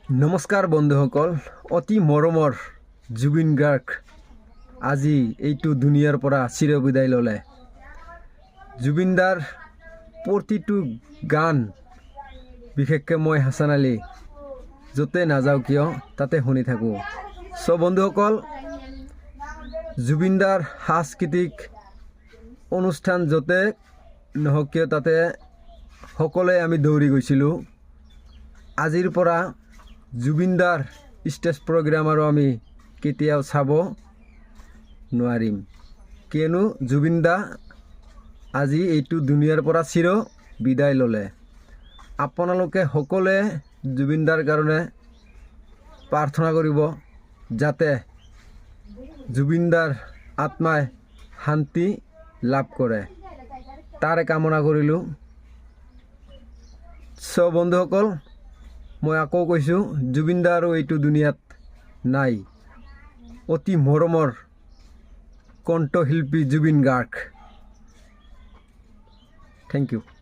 নমস্কাৰ বন্ধুসকল, অতি মৰমৰ জুবিন গাৰ্গ আজি এইটো দুনিয়াৰ পৰা চিৰবিদায় ল'লে। জুবিনদাৰ প্ৰতিটো গান, বিশেষকৈ মই হাছান আলী য'তে নাযাওঁ কিয় তাতে শুনি থাকোঁ। বন্ধুসকল, জুবিনদাৰ সাংস্কৃতিক অনুষ্ঠান য'তে নহওক কিয় তাতে সকলোৱে আমি দৌৰি গৈছিলোঁ। আজিৰ পৰা জুবিনদাৰ ষ্টেজ প্ৰগ্ৰাম আৰু আমি কেতিয়াও চাব নোৱাৰিম, কিয়নো জুবিনদা আজি এইটো দুনিয়াৰ পৰা চিৰ বিদায় ল'লে। আপোনালোকে সকলোৱে জুবিনদাৰ কাৰণে প্ৰাৰ্থনা কৰিব, যাতে জুবিনদাৰ আত্মাই শান্তি লাভ কৰে, তাৰে কামনা কৰিলোঁ। বন্ধুসকল, মই আকৌ কৈছোঁ, জুবিনদা আৰু এইটো দুনিয়াত নাই। অতি মৰমৰ কণ্ঠশিল্পী জুবিন গাৰ্গ। Thank U.